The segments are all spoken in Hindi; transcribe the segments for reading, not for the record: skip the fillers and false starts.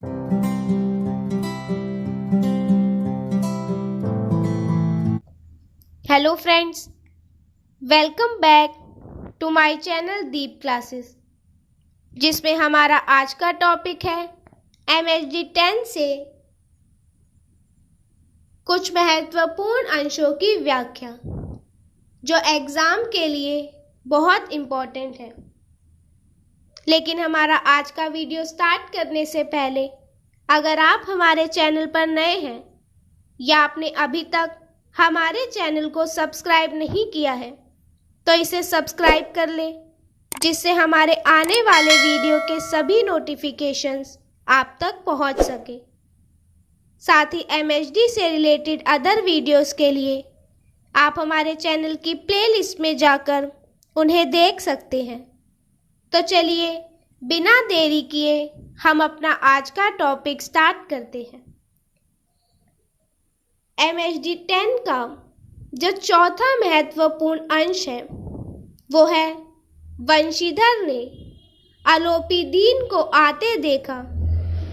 Hello friends, welcome back to my channel Deep classes, जिसमें हमारा आज का टॉपिक है MHD 10 से कुछ महत्वपूर्ण अंशों की व्याख्या, जो एग्ज़ाम के लिए बहुत इम्पोर्टेंट है। लेकिन हमारा आज का वीडियो स्टार्ट करने से पहले अगर आप हमारे चैनल पर नए हैं या आपने अभी तक हमारे चैनल को सब्सक्राइब नहीं किया है तो इसे सब्सक्राइब कर ले, जिससे हमारे आने वाले वीडियो के सभी नोटिफिकेशंस आप तक पहुंच सके। साथ ही MHD से रिलेटेड अदर वीडियोस के लिए आप हमारे चैनल की प्लेलिस्ट में जाकर उन्हें देख सकते हैं। तो चलिए बिना देरी किए हम अपना आज का टॉपिक स्टार्ट करते हैं। MHD 10 का जो चौथा महत्वपूर्ण अंश है वो है वंशीधर ने अलोपीदीन को आते देखा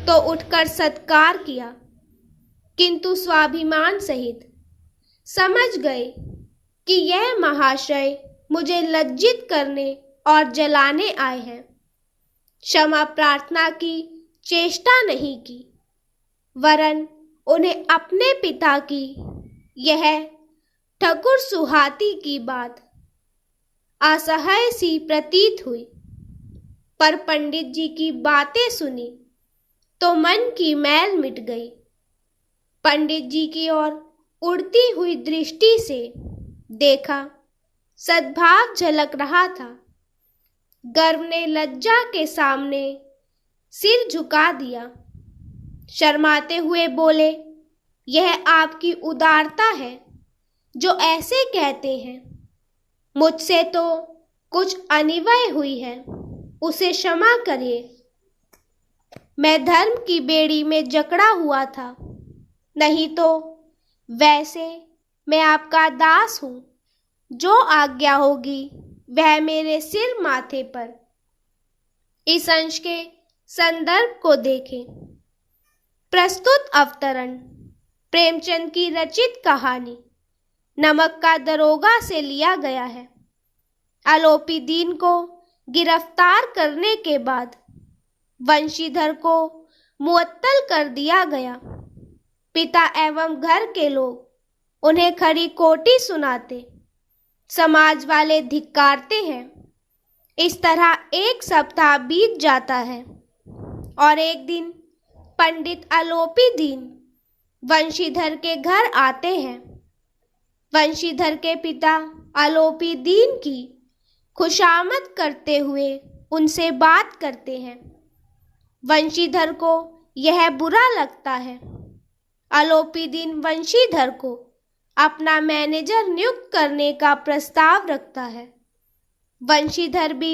तो उठकर सत्कार किया, किंतु स्वाभिमान सहित समझ गए कि यह महाशय मुझे लज्जित करने और जलाने आए हैं। क्षमा प्रार्थना की चेष्टा नहीं की, वरन उन्हें अपने पिता की यह ठकुर सुहाती की बात असह्य सी प्रतीत हुई, पर पंडित जी की बातें सुनी तो मन की मैल मिट गई। पंडित जी की ओर उड़ती हुई दृष्टि से देखा, सद्भाव झलक रहा था। गर्व ने लज्जा के सामने सिर झुका दिया। शर्माते हुए बोले, यह आपकी उदारता है जो ऐसे कहते हैं। मुझसे तो कुछ अनिवय हुई है, उसे क्षमा करिए। मैं धर्म की बेड़ी में जकड़ा हुआ था, नहीं तो वैसे मैं आपका दास हूँ। जो आज्ञा होगी वह मेरे सिर माथे पर। इस अंश के संदर्भ को देखें। प्रस्तुत अवतरण प्रेमचंद की रचित कहानी नमक का दरोगा से लिया गया है। अलोपीदीन को गिरफ्तार करने के बाद वंशीधर को मुअत्तल कर दिया गया। पिता एवं घर के लोग उन्हें खरी खोटी सुनाते, समाज वाले धिक्कारते हैं। इस तरह एक सप्ताह बीत जाता है और एक दिन पंडित अलोपीदीन वंशीधर के घर आते हैं। वंशीधर के पिता अलोपीदीन की खुशामद करते हुए उनसे बात करते हैं। वंशीधर को यह बुरा लगता है। अलोपीदीन वंशीधर को अपना मैनेजर नियुक्त करने का प्रस्ताव रखता है। वंशीधर भी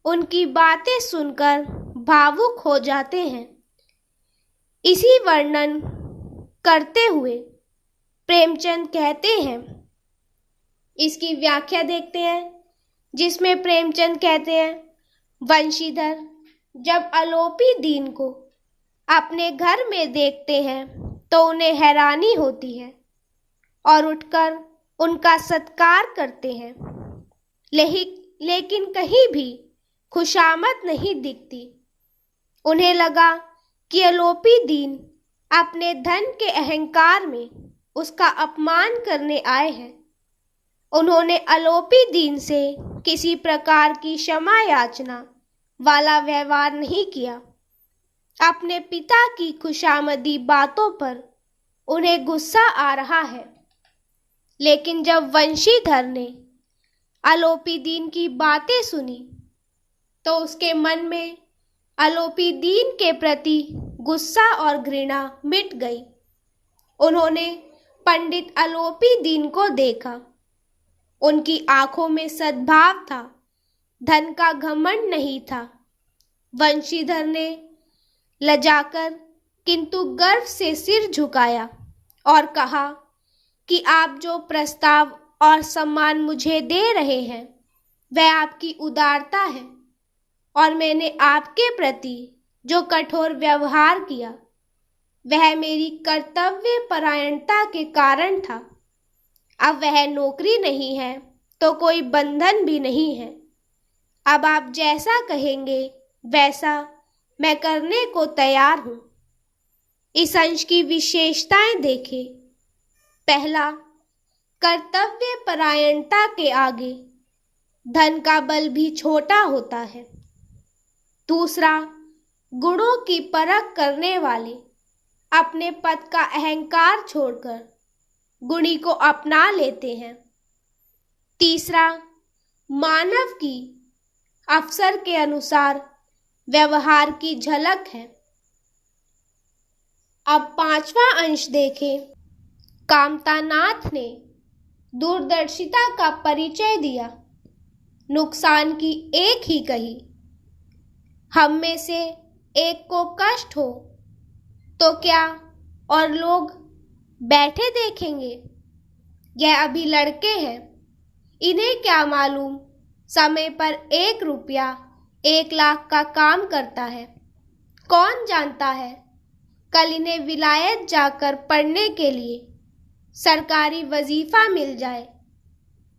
उनकी बातें सुनकर भावुक हो जाते हैं। इसी वर्णन करते हुए प्रेमचंद कहते हैं, इसकी व्याख्या देखते हैं, जिसमें प्रेमचंद कहते हैं, वंशीधर जब अलोपीदीन को अपने घर में देखते हैं तो उन्हें हैरानी होती है और उठकर उनका सत्कार करते हैं, लेकिन कहीं भी खुशामद नहीं दिखती। उन्हें लगा कि अलोपीदीन अपने धन के अहंकार में उसका अपमान करने आए हैं। उन्होंने अलोपीदीन से किसी प्रकार की क्षमा याचना वाला व्यवहार नहीं किया। अपने पिता की खुशामदी बातों पर उन्हें गुस्सा आ रहा है, लेकिन जब वंशीधर ने अलोपीदीन की बातें सुनी तो उसके मन में अलोपीदीन के प्रति गुस्सा और घृणा मिट गई। उन्होंने पंडित अलोपीदीन को देखा। उनकी आंखों में सद्भाव था, धन का घमंड नहीं था। वंशीधर ने लजाकर किंतु गर्व से सिर झुकाया और कहा कि आप जो प्रस्ताव और सम्मान मुझे दे रहे हैं वह आपकी उदारता है और मैंने आपके प्रति जो कठोर व्यवहार किया वह मेरी कर्तव्य परायणता के कारण था। अब वह नौकरी नहीं है तो कोई बंधन भी नहीं है। अब आप जैसा कहेंगे वैसा मैं करने को तैयार हूं। इस अंश की विशेषताएं देखें। पहला, कर्तव्य परायणता के आगे धन का बल भी छोटा होता है। दूसरा, गुणों की परख करने वाले अपने पद का अहंकार छोड़कर गुणी को अपना लेते हैं। तीसरा, मानव की अवसर के अनुसार व्यवहार की झलक है। अब पांचवा अंश देखें। कामतानाथ ने दूरदर्शिता का परिचय दिया, नुकसान की एक ही कही। हम में से एक को कष्ट हो तो क्या और लोग बैठे देखेंगे? यह अभी लड़के हैं, इन्हें क्या मालूम समय पर 1 रुपया 1 लाख का काम करता है। कौन जानता है कल इन्हें विलायत जाकर पढ़ने के लिए सरकारी वजीफा मिल जाए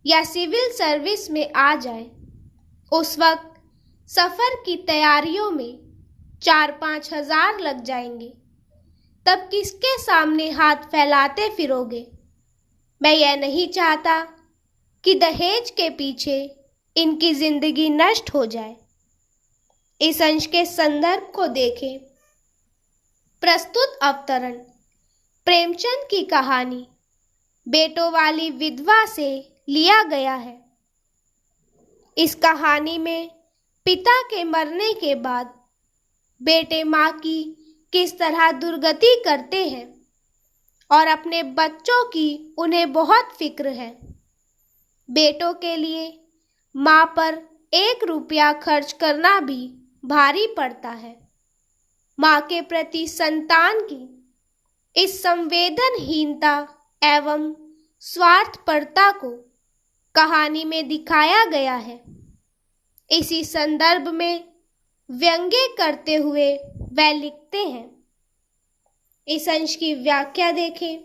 या सिविल सर्विस में आ जाए। उस वक्त सफर की तैयारियों में 4-5 हजार लग जाएंगे। तब किसके सामने हाथ फैलाते फिरोगे? मैं यह नहीं चाहता कि दहेज के पीछे इनकी जिंदगी नष्ट हो जाए। इस अंश के संदर्भ को देखें। प्रस्तुत अवतरण प्रेमचंद की कहानी बेटों वाली विधवा से लिया गया है। इस कहानी में पिता के मरने के बाद बेटे माँ की किस तरह दुर्गति करते हैं और अपने बच्चों की उन्हें बहुत फिक्र है। बेटों के लिए माँ पर 1 रुपया खर्च करना भी भारी पड़ता है। माँ के प्रति संतान की इस संवेदनहीनता एवं स्वार्थपरता को कहानी में दिखाया गया है। इसी संदर्भ में व्यंग्य करते हुए वह लिखते हैं। इस अंश की व्याख्या देखें।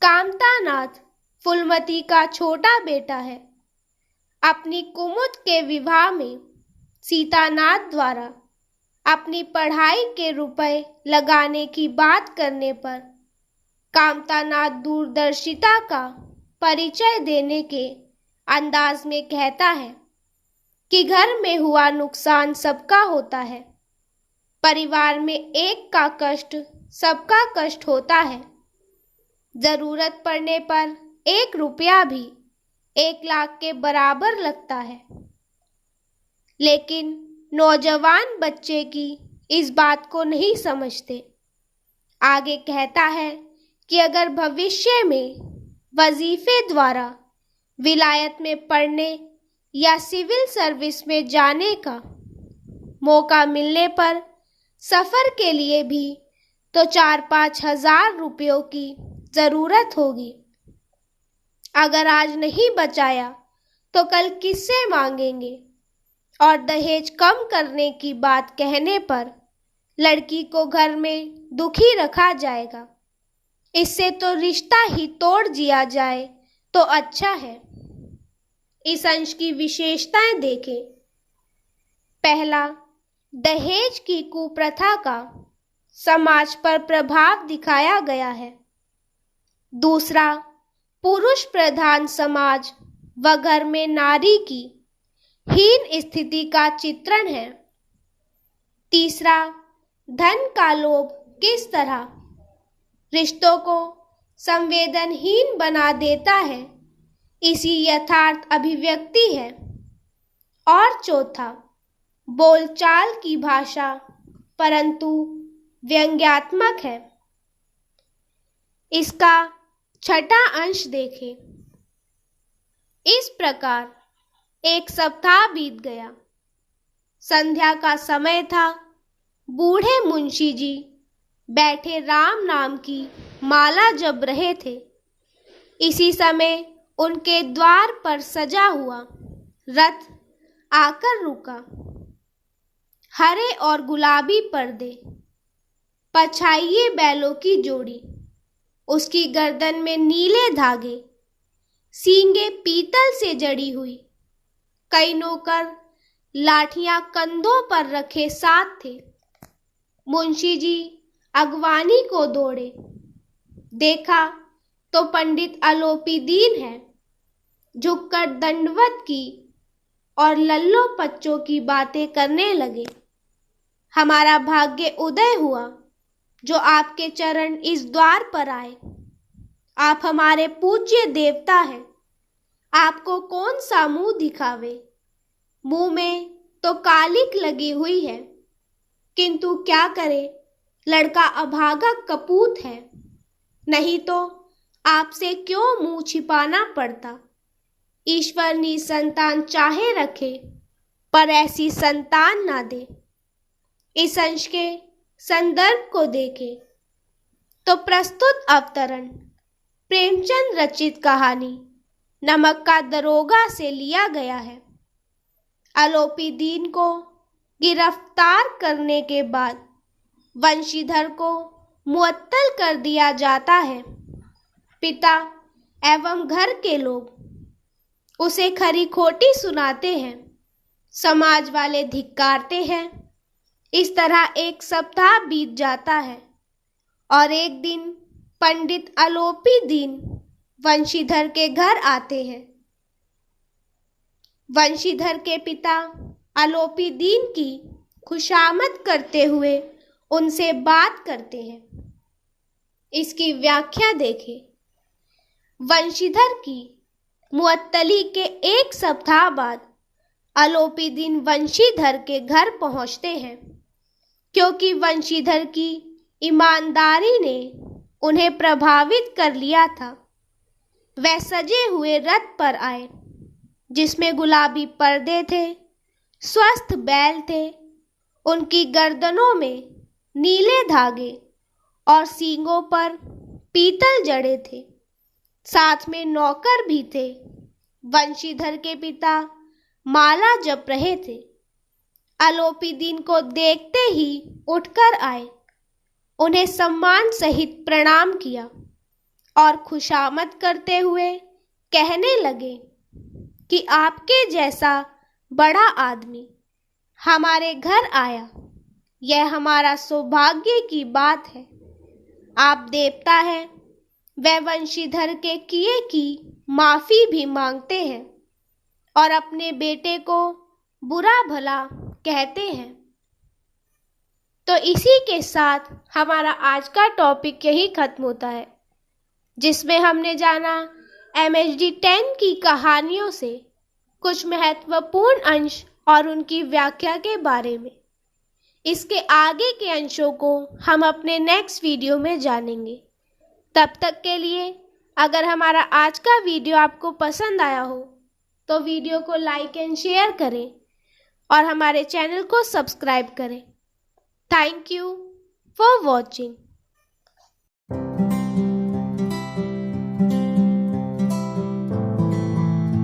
कामतानाथ फूलमती का छोटा बेटा है। अपनी कुमुद के विवाह में सीतानाथ द्वारा अपनी पढ़ाई के रुपए लगाने की बात करने पर कामतानाथ दूरदर्शिता का परिचय देने के अंदाज में कहता है कि घर में हुआ नुकसान सबका होता है। परिवार में एक का कष्ट सबका कष्ट होता है। जरूरत पड़ने पर 1 रुपया भी 1 लाख के बराबर लगता है। लेकिन नौजवान बच्चे की इस बात को नहीं समझते। आगे कहता है कि अगर भविष्य में वजीफे द्वारा विलायत में पढ़ने या सिविल सर्विस में जाने का मौका मिलने पर सफ़र के लिए भी तो 4-5 हजार रुपयों की ज़रूरत होगी। अगर आज नहीं बचाया तो कल किससे मांगेंगे? और दहेज कम करने की बात कहने पर लड़की को घर में दुखी रखा जाएगा। इससे तो रिश्ता ही तोड़ दिया जाए तो अच्छा है। इस अंश की विशेषताएं देखें। पहला, दहेज की कुप्रथा का समाज पर प्रभाव दिखाया गया है। दूसरा, पुरुष प्रधान समाज व घर में नारी की हीन स्थिति का चित्रण है। तीसरा, धन का लोभ किस तरह रिश्तों को संवेदनहीन बना देता है, इसी यथार्थ अभिव्यक्ति है। और चौथा, बोलचाल की भाषा परंतु व्यंग्यात्मक है। इसका छठा अंश देखें। इस प्रकार 1 सप्ताह बीत गया। संध्या का समय था। बूढ़े मुंशी जी बैठे राम नाम की माला जप रहे थे। इसी समय उनके द्वार पर सजा हुआ रथ आकर रुका। हरे और गुलाबी पर्दे, पछाइए बैलों की जोड़ी, उसकी गर्दन में नीले धागे, सींगे पीतल से जड़ी हुई। कई नौकर लाठियां कंधों पर रखे साथ थे। मुंशी जी अगवानी को दौड़े, देखा तो पंडित आलोपी दीन है। झुककर दंडवत की और लल्लो पच्चों की बातें करने लगे। हमारा भाग्य उदय हुआ जो आपके चरण इस द्वार पर आए। आप हमारे पूज्य देवता हैं। आपको कौन सा मुंह दिखावे? मुंह में तो कालिक लगी हुई है, किंतु क्या करे, लड़का अभागा कपूत है। नहीं तो आपसे क्यों मुंह छिपाना पड़ता। ईश्वर नी संतान चाहे रखे, पर ऐसी संतान ना दे। इस अंश के संदर्भ को देखे तो प्रस्तुत अवतरण प्रेमचंद रचित कहानी नमक का दरोगा से लिया गया है। आलोपी दीन को गिरफ्तार करने के बाद वंशीधर को मुअत्तल कर दिया जाता है। पिता एवं घर के लोग उसे खरी खोटी सुनाते हैं। समाज वाले धिक्कारते हैं। इस तरह एक सप्ताह बीत जाता है और एक दिन पंडित आलोपी दीन वंशीधर के घर आते हैं। वंशीधर के पिता आलोपी दीन की खुशामद करते हुए उनसे बात करते हैं। इसकी व्याख्या देखें। वंशीधर की मुअत्तली के एक सप्ताह बाद आलोपी दीन वंशीधर के घर पहुंचते हैं। क्योंकि वंशीधर की ईमानदारी ने उन्हें प्रभावित कर लिया था, वह सजे हुए रथ पर आए, जिसमें गुलाबी पर्दे थे, स्वस्थ बैल थे। उनकी गर्दनों में नीले धागे और सींगों पर पीतल जड़े थे। साथ में नौकर भी थे। वंशीधर के पिता माला जप रहे थे। आलोपी दीन को देखते ही उठकर आए, उन्हें सम्मान सहित प्रणाम किया और खुशामद करते हुए कहने लगे कि आपके जैसा बड़ा आदमी हमारे घर आया, यह हमारा सौभाग्य की बात है। आप देवता हैं। वह वंशीधर के किए की माफी भी मांगते हैं और अपने बेटे को बुरा भला कहते हैं। तो इसी के साथ हमारा आज का टॉपिक यही खत्म होता है, जिसमें हमने जाना MHD 10 की कहानियों से कुछ महत्वपूर्ण अंश और उनकी व्याख्या के बारे में। इसके आगे के अंशों को हम अपने नेक्स्ट वीडियो में जानेंगे। तब तक के लिए अगर हमारा आज का वीडियो आपको पसंद आया हो तो वीडियो को लाइक एंड शेयर करें और हमारे चैनल को सब्सक्राइब करें। Thank you for watching.